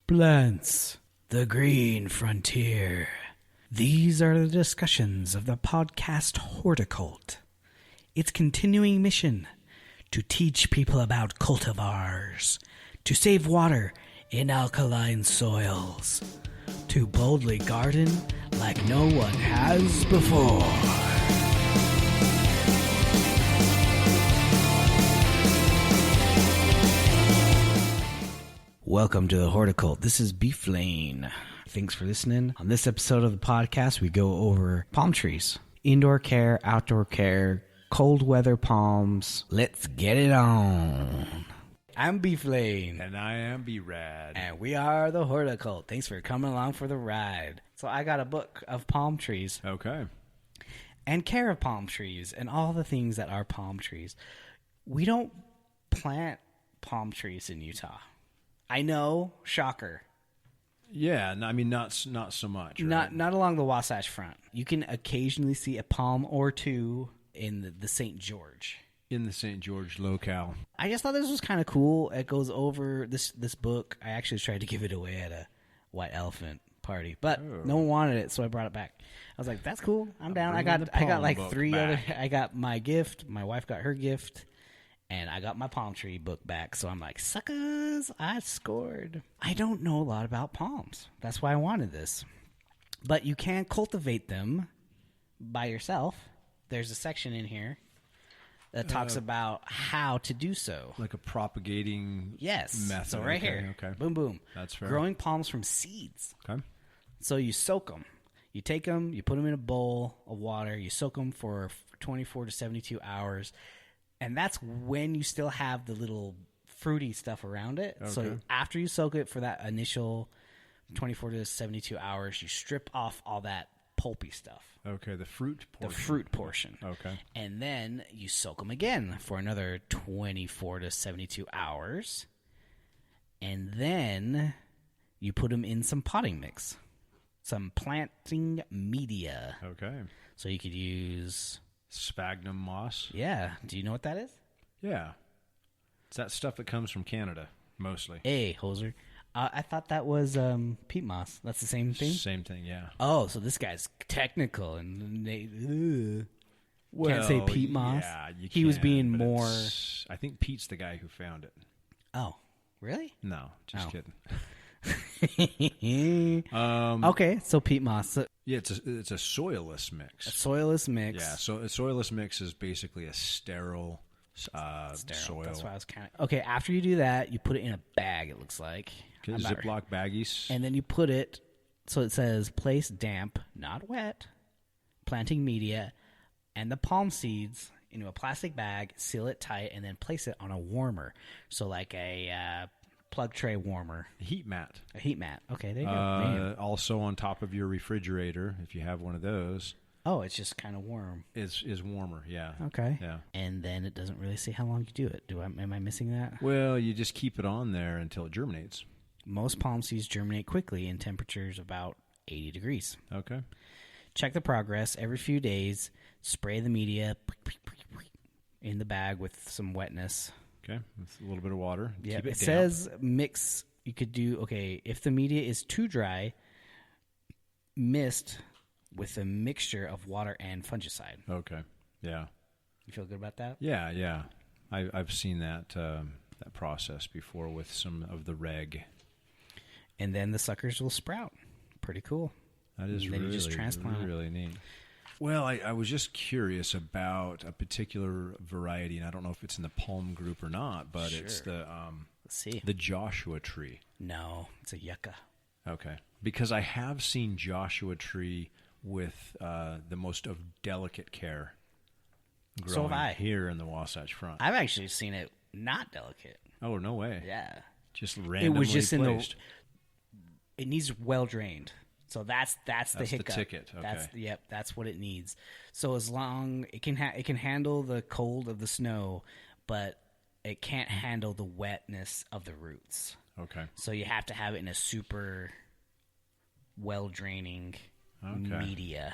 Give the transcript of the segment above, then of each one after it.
Plants, the green frontier. These are the discussions of the podcast Horticult. Its continuing mission to teach people about cultivars, to save water in alkaline soils, to boldly garden like no one has before. Welcome to the Horticult. This is Beef Lane. Thanks for listening. On this episode of the podcast, we go over palm trees. Indoor care, outdoor care, cold weather palms. Let's get it on. I'm Beef Lane. And I am B-Rad. And we are the Horticult. Thanks for coming along for the ride. So I got a book of palm trees. Okay. And care of palm trees and all the things that are palm trees. We don't plant palm trees in Utah. I know, shocker. Yeah, I mean, not so much. Right? Not along the Wasatch Front. You can occasionally see a palm or two in the St. George. In the St. George locale. I just thought this was kind of cool. It goes over this book. I actually tried to give it away at a white elephant party, but no one wanted it, so I brought it back. I was like, "That's cool. I'm down." I got like three other. I got my gift. My wife got her gift. And I got my palm tree book back, so I'm like, suckers, I scored. I don't know a lot about palms. That's why I wanted this. But you can cultivate them by yourself. There's a section in here that talks about how to do so. Like a propagating method. So right here, Okay. Boom, boom. That's fair. Growing palms from seeds. Okay. So you soak them. You take them, you put them in a bowl of water, you soak them for 24 to 72 hours. And that's when you still have the little fruity stuff around it. Okay. So after you soak it for that initial 24 to 72 hours, you strip off all that pulpy stuff. Okay, the fruit portion. The fruit portion. Okay. And then you soak them again for another 24 to 72 hours. And then you put them in some potting mix, some planting media. Okay. So you could use sphagnum moss. Yeah. Do you know what that is? Yeah. It's that stuff that comes from Canada, mostly. Hey, hoser. I thought that was peat moss. That's the same thing? Same thing, yeah. Oh, so this guy's technical and they can't say peat moss. Yeah, he was being more. I think Pete's the guy who found it. Oh, really? No, just kidding. Okay, so peat moss. Yeah, it's a soilless mix. A soilless mix. Yeah, so a soilless mix is basically a sterile soil. That's why I was kind of... Okay, after you do that, you put it in a bag, it looks like. Okay, Ziploc baggies. And then you put it, so it says, place damp, not wet, planting media, and the palm seeds into a plastic bag, seal it tight, and then place it on a warmer. So like a... plug tray warmer. A heat mat. A heat mat. Okay, there you go. Also on top of your refrigerator, if you have one of those. Oh, it's just kind of warm. Is warmer, yeah. Okay. Yeah. And then it doesn't really say how long you do it. Am I missing that? Well, you just keep it on there until it germinates. Most palm seeds germinate quickly in temperatures about 80 degrees. Okay. Check the progress every few days. Spray the media in the bag with some wetness. Okay, with a little bit of water. Yeah, Keep it damp. Says mix. You could do, if the media is too dry, mist with a mixture of water and fungicide. Okay, yeah. You feel good about that? Yeah. I've seen that process before with some of the reg. And then the suckers will sprout. Pretty cool. That is really, you just transplant really neat. Well, I was just curious about a particular variety, and I don't know if it's in the palm group or not, but Sure. it's the Let's see. the Joshua tree. No, it's a yucca. Okay, because I have seen Joshua tree with the most of delicate care growing So have I. here in the Wasatch Front. I've actually seen it not delicate. Oh, no way. Yeah. Just randomly It was just placed. It needs well drained. So that's the hiccup. The ticket. Okay. That's what it needs. So as long it can handle the cold of the snow, but it can't handle the wetness of the roots. Okay. So you have to have it in a super well draining media.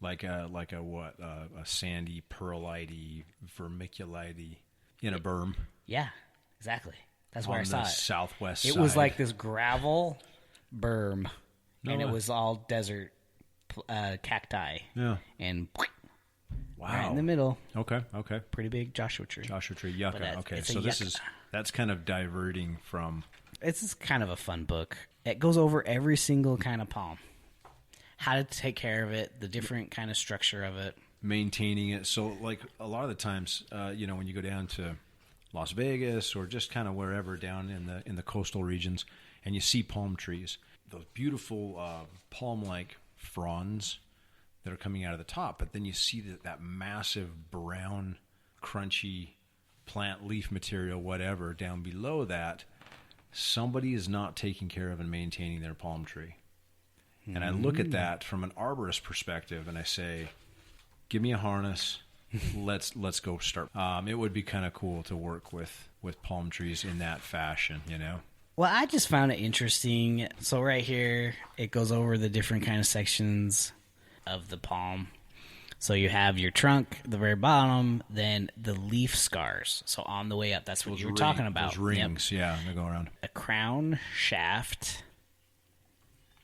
Like a what? A sandy, perlite-y, vermiculite in a berm. Yeah, exactly. That's where I saw it. Southwest side. It was like this gravel berm, and it was all desert cacti. Yeah. And wow. Right in the middle. Okay. Pretty big Joshua tree. Yucca. Okay, so that's kind of diverting from... It's just kind of a fun book. It goes over every single kind of palm. How to take care of it, the different kind of structure of it. Maintaining it. So, like, a lot of the times, when you go down to Las Vegas or just kind of wherever down in the coastal regions, and you see palm trees, those beautiful palm-like fronds that are coming out of the top, but then you see that massive brown, crunchy plant leaf material, whatever, down below that. Somebody is not taking care of and maintaining their palm tree. And I look at that from an arborist perspective, and I say, give me a harness. Let's go start. It would be kind of cool to work with palm trees in that fashion, Well, I just found it interesting. So right here, it goes over the different kind of sections of the palm. So you have your trunk, the very bottom, then the leaf scars. So on the way up, that's what you were talking about. Those rings, yeah, they go around. A crown, shaft,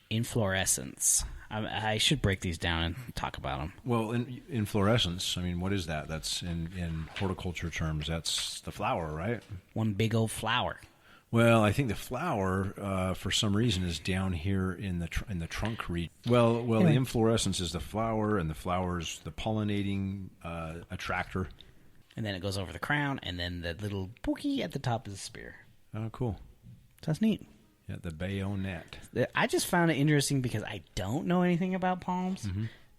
inflorescence. I should break these down and talk about them. Well, inflorescence, I mean, what is that? That's in horticulture terms, that's the flower, right? One big old flower. Well, I think the flower, for some reason, is down here in the trunk region. Well, the inflorescence is the flower, and the flower's the pollinating attractor. And then it goes over the crown, and then the little pookie at the top is the spear. Oh, cool. So that's neat. Yeah, the bayonet. I just found it interesting because I don't know anything about palms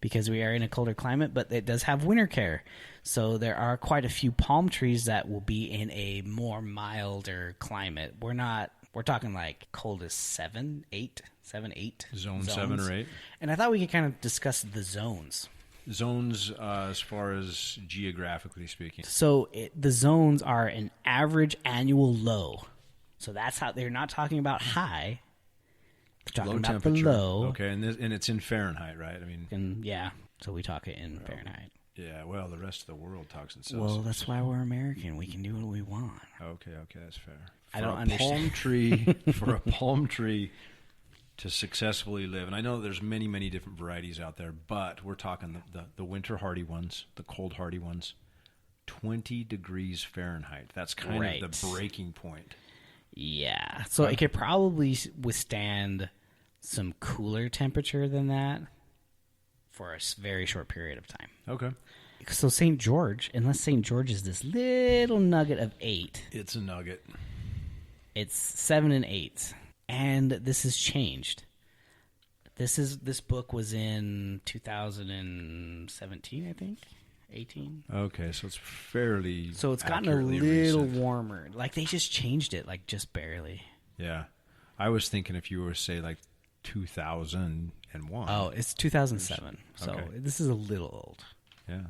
because we are in a colder climate, but it does have winter care. So there are quite a few palm trees that will be in a more milder climate. We're talking like cold as 7, 8. Zone 7 or 8. And I thought we could kind of discuss the zones. Zones as far as geographically speaking. So the zones are an average annual low. So that's how they're not talking about high. They're talking about the low. Okay, and it's in Fahrenheit, right? I mean, yeah. So we talk it in Fahrenheit. Yeah. Well, the rest of the world talks in Celsius. Well, that's why we're American. We can do what we want. Okay, that's fair. I don't understand. For a palm tree to successfully live, and I know there's many, many different varieties out there, but we're talking the winter hardy ones, the cold hardy ones, 20 degrees Fahrenheit. That's kind of the breaking point. Yeah. So it could probably withstand some cooler temperature than that for a very short period of time. Okay. So St. George, unless St. George is this little nugget of 8. It's a nugget. It's 7 and 8. And this has changed. This book was in 2017, I think. 18. Okay, so it's fairly. So it's gotten a little warmer. Like they just changed it, like just barely. Yeah, I was thinking if you were to say like 2001. Oh, it's 2007. So this is a little old. Yeah,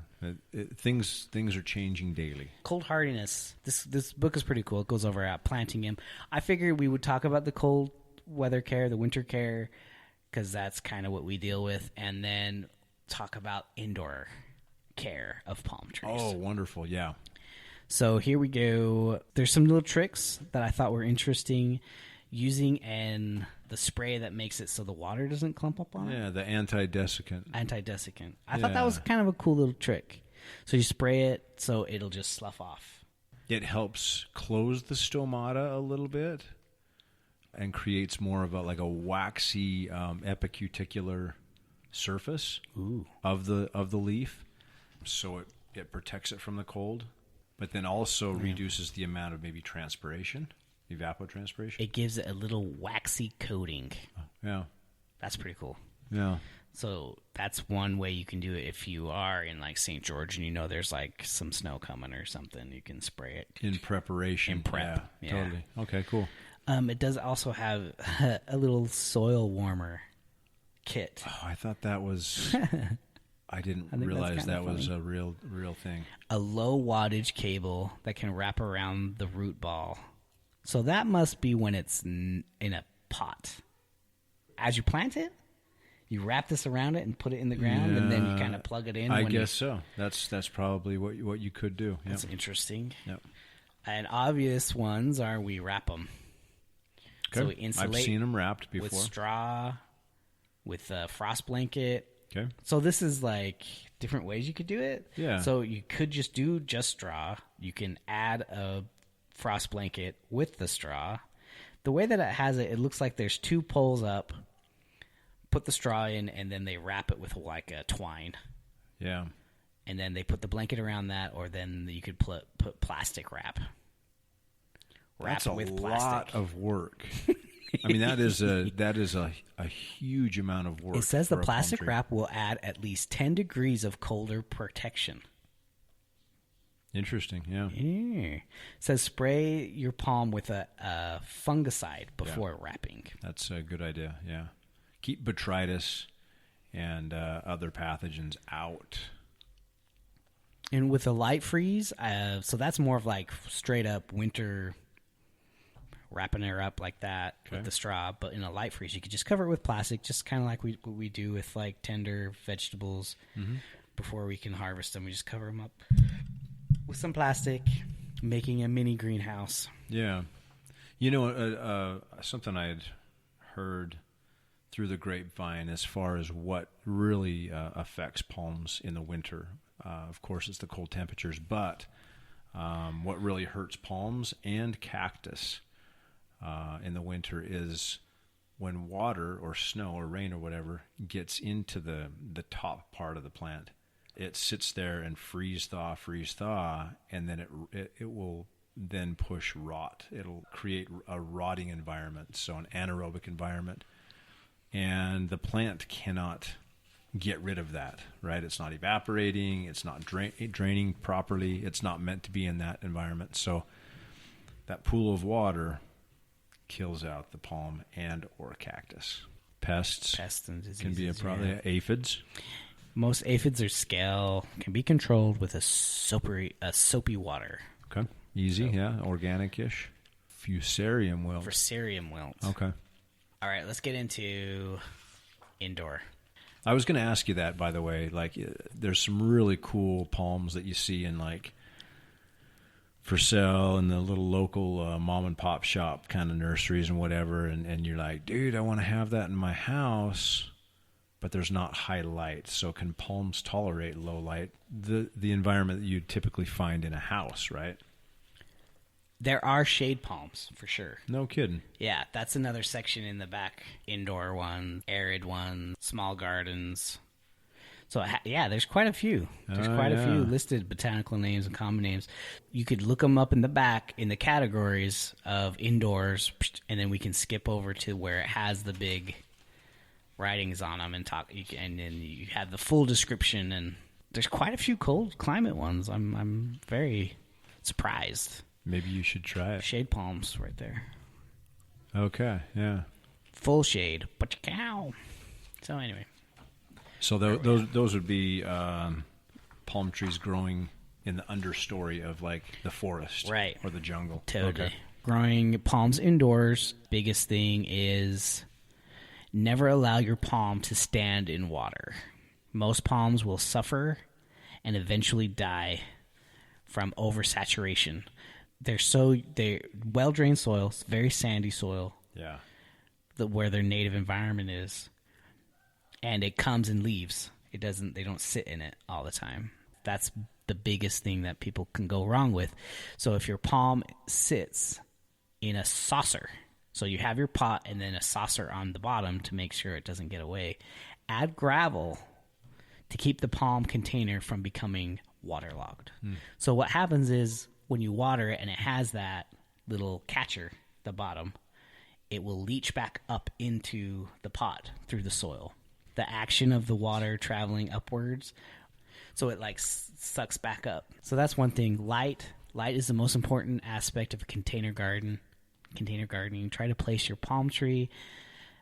things are changing daily. Cold hardiness. This book is pretty cool. It goes over planting him. I figured we would talk about the cold weather care, the winter care, because that's kind of what we deal with, and then talk about indoor care of palm trees. Oh, wonderful. Yeah. So here we go. There's some little tricks that I thought were interesting using the spray that makes it so the water doesn't clump up on it. Yeah, the anti-desiccant. I thought that was kind of a cool little trick. So you spray it so it'll just slough off. It helps close the stomata a little bit and creates more of a waxy epicuticular surface of the leaf. So it protects it from the cold, but then also reduces the amount of maybe transpiration, evapotranspiration. It gives it a little waxy coating. Yeah. That's pretty cool. Yeah. So that's one way you can do it if you are in like St. George and there's like some snow coming or something. You can spray it. In preparation. In prep. Yeah, totally. Okay, cool. It does also have a little soil warmer kit. Oh, I thought that was... I didn't realize that was a real thing. A low wattage cable that can wrap around the root ball. So that must be when it's in a pot. As you plant it, you wrap this around it and put it in the ground, and then you kind of plug it in. I guess so. That's probably what you could do. Yep. That's interesting. Yep. And obvious ones are we wrap them. Okay. So we insulate. I've seen them wrapped before. With straw, with a frost blanket. Okay. So this is like different ways you could do it. Yeah. So you could just do just straw. You can add a frost blanket with the straw. The way that it has it, it looks like there's 2 poles up, put the straw in, and then they wrap it with like a twine. Yeah. And then they put the blanket around that, or then you could put plastic wrap. That's a lot of work. I mean, that is a huge amount of work. It says the plastic wrap will add at least 10 degrees of colder protection. Interesting, yeah. It says spray your palm with a fungicide before wrapping. That's a good idea, yeah. Keep botrytis and other pathogens out. And with a light freeze, so that's more of like straight up winter wrapping her up like that with the straw. But in a light freeze, you could just cover it with plastic, just kind of like what we do with like tender vegetables before we can harvest them. We just cover them up with some plastic, making a mini greenhouse. Yeah. You know, something I had heard through the grapevine as far as what really affects palms in the winter. Of course, it's the cold temperatures, but what really hurts palms and cactus in the winter is when water or snow or rain or whatever gets into the top part of the plant. It sits there and freeze thaw, and then it will then push rot. It'll create a rotting environment, so an anaerobic environment, and the plant cannot get rid of that, right? It's not evaporating, it's not draining properly, it's not meant to be in that environment. So that pool of water kills out the palm and or cactus. Pests and diseases can be a problem. Yeah. Aphids. Most aphids or scale can be controlled with a soapy water. Okay. Easy, yeah. Organic-ish. Fusarium wilt. Fusarium wilt. Okay. All right, let's get into indoor. I was going to ask you that, by the way. Like, there's some really cool palms that you see in, like, for sale in the little local mom and pop shop kind of nurseries and whatever. And you're like, dude, I want to have that in my house, but there's not high light. So can palms tolerate low light? The environment that you typically find in a house, right? There are shade palms, for sure. No kidding. Yeah, that's another section in the back. Indoor ones, arid ones, small gardens. So, yeah, there's quite a few. There's quite a few listed botanical names and common names. You could look them up in the back in the categories of indoors, and then we can skip over to where it has the big writings on them and talk. And then you have the full description. And there's quite a few cold climate ones. I'm very surprised. Maybe you should try it. Shade palms right there. Okay, yeah. Full shade, but you cow. So anyway. So those would be palm trees growing in the understory of like the forest, right, or the jungle. Totally. Okay. Growing palms indoors, biggest thing is never allow your palm to stand in water. Most palms will suffer and eventually die from oversaturation. They're well-drained soil, very sandy soil. Yeah. Where their native environment is. And it comes in leaves. They don't sit in it all the time. That's the biggest thing that people can go wrong with. So if your palm sits in a saucer, so you have your pot and then a saucer on the bottom to make sure it doesn't get away, add gravel to keep the palm container from becoming waterlogged. So what happens is when you water it and it has that little catcher at the bottom, it will leach back up into the pot through the soil. The action of the water traveling upwards, so it like sucks back up. So that's one thing. Light is the most important aspect of a container gardening. Try to place your palm tree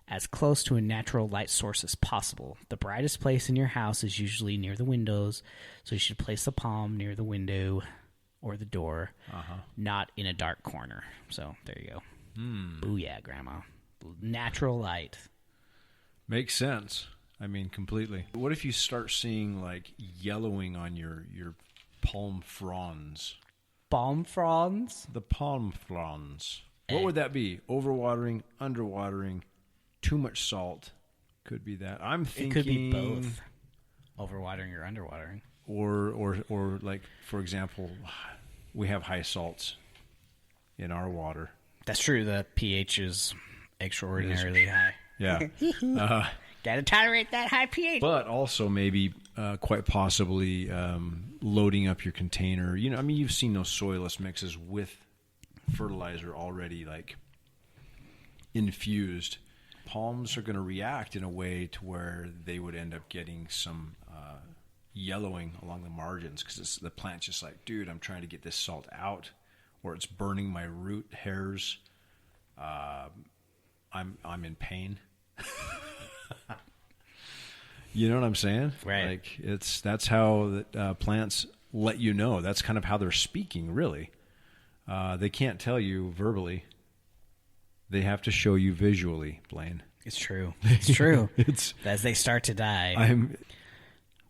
as close to a natural light source as possible. The brightest place in your house is usually near the windows, so you should place the palm near the window or the door, not in a dark corner. So there you go. Booyah, Grandma. Natural light. Makes sense. I mean, completely. What if you start seeing like yellowing on your palm fronds? Palm fronds? The palm fronds. What would that be? Overwatering, underwatering, too much salt. Could be that. I'm thinking... It could be both. Overwatering or underwatering. Or like, for example, we have high salts in our water. That's true. The pH is extraordinarily high. Yeah. Got to tolerate that high pH. But also maybe quite possibly loading up your container. You know, I mean, you've seen those soilless mixes with fertilizer already like infused. Palms are going to react in a way to where they would end up getting some yellowing along the margins because the plant's just like, dude, I'm trying to get this salt out, or it's burning my root hairs. I'm in pain. You know what I'm saying? Right. Like that's how plants let you know. That's kind of how they're speaking, really. They can't tell you verbally. They have to show you visually, Blaine. It's true. It's true. As they start to die.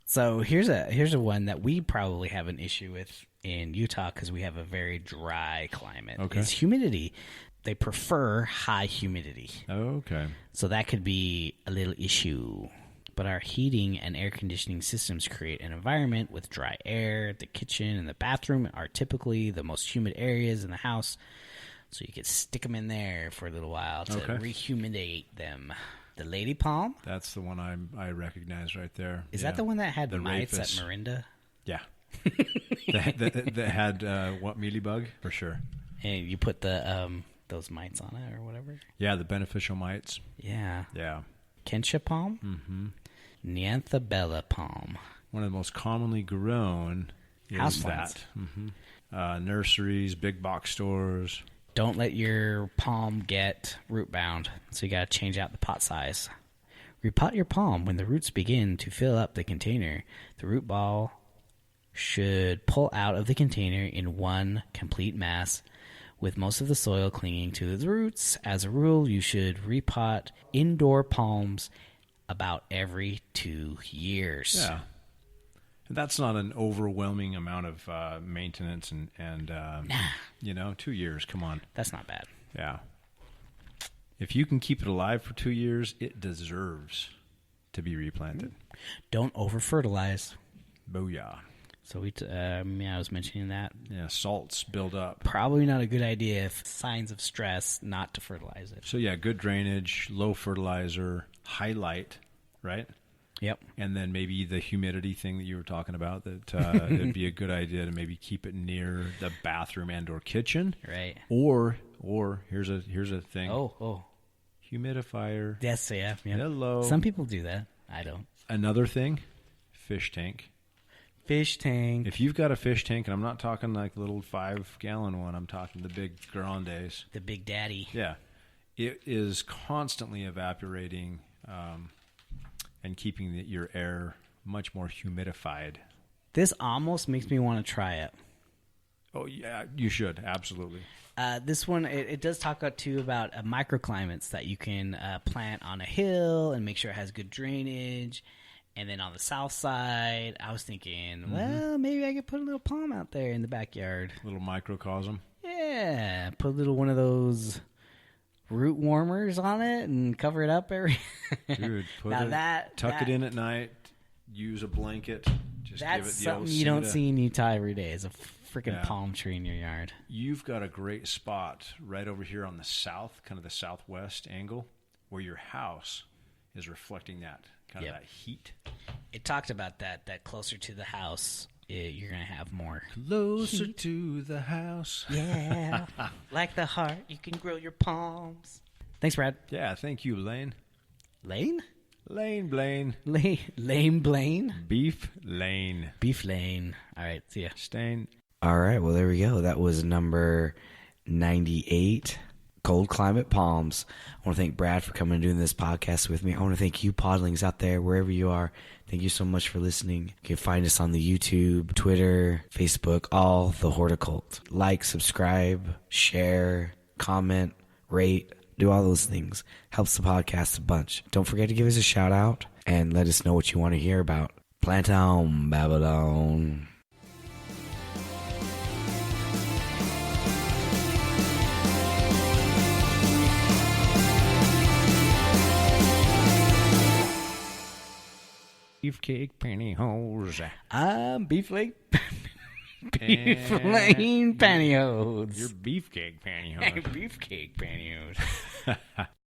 So here's a one that we probably have an issue with in Utah because we have a very dry climate. Okay. It's humidity. They prefer high humidity. Okay. So that could be a little issue. But our heating and air conditioning systems create an environment with dry air. The kitchen and the bathroom are typically the most humid areas in the house. So you could stick them in there for a little while to rehumidate them. The lady palm? That's the one I recognize right there. Is that the one that had the mites Rafis. at Marinda? Yeah. that had what, mealybug? For sure. And you put the those mites on it or whatever? Yeah, the beneficial mites. Yeah. Yeah. Kentia palm? Mm-hmm. Nanthabella palm. One of the most commonly grown is that. Mm-hmm. Nurseries, big box stores. Don't let your palm get root bound, so you got to change out the pot size. Repot your palm when the roots begin to fill up the container. The root ball should pull out of the container in one complete mass, with most of the soil clinging to the roots. As a rule, you should repot indoor palms about every 2 years. Yeah. That's not an overwhelming amount of maintenance and 2 years. Come on. That's not bad. Yeah. If you can keep it alive for 2 years, it deserves to be replanted. Don't over-fertilize. Booyah. So I was mentioning that. Yeah, salts build up. Probably not a good idea if signs of stress not to fertilize it. So yeah, good drainage, low fertilizer, high light, right? Yep. And then maybe the humidity thing that you were talking about, that it'd be a good idea to maybe keep it near the bathroom and or kitchen. Right. Or here's a thing. Oh. Humidifier. Yes, yeah. Hello. Some people do that. I don't. Another thing, fish tank. Fish tank. If you've got a fish tank, and I'm not talking like the little 5-gallon one, I'm talking the big grandes. The big daddy. Yeah. It is constantly evaporating and keeping your air much more humidified. This almost makes me want to try it. Oh, yeah, you should. Absolutely. This one, it does talk too about microclimates that you can plant on a hill and make sure it has good drainage. And then on the south side, I was thinking, well, maybe I could put a little palm out there in the backyard. A little microcosm. Yeah, put a little one of those root warmers on it and cover it up every. Dude, tuck it in at night. Use a blanket. Just that's give it the something old you don't see in Utah every day. Is a freaking palm tree in your yard. You've got a great spot right over here on the south, kind of the southwest angle, where your house is reflecting that kind of that heat. It talked about that closer to the house, you're going to have more closer heat. To the house. Yeah. Like the heart, you can grow your palms. Thanks, Brad. Yeah, thank you, Lane. Lane? Lane Blaine. Lane Blaine? Beef Lane. Beef Lane. All right, see ya. Stain. All right, well, there we go. That was number 98. Cold climate palms. I want to thank Brad for coming and doing this podcast with me. I want to thank you podlings out there, wherever you are. Thank you so much for listening. You can find us on the YouTube, Twitter, Facebook, all the Horticult. Like, subscribe, share, comment, rate, do all those things. Helps the podcast a bunch. Don't forget to give us a shout out and let us know what you want to hear about. Plant on, Babylon. Beefcake pantyhose. I'm Beeflake. Beeflane pantyhose. Your beefcake pantyhose. Beefcake pantyhose.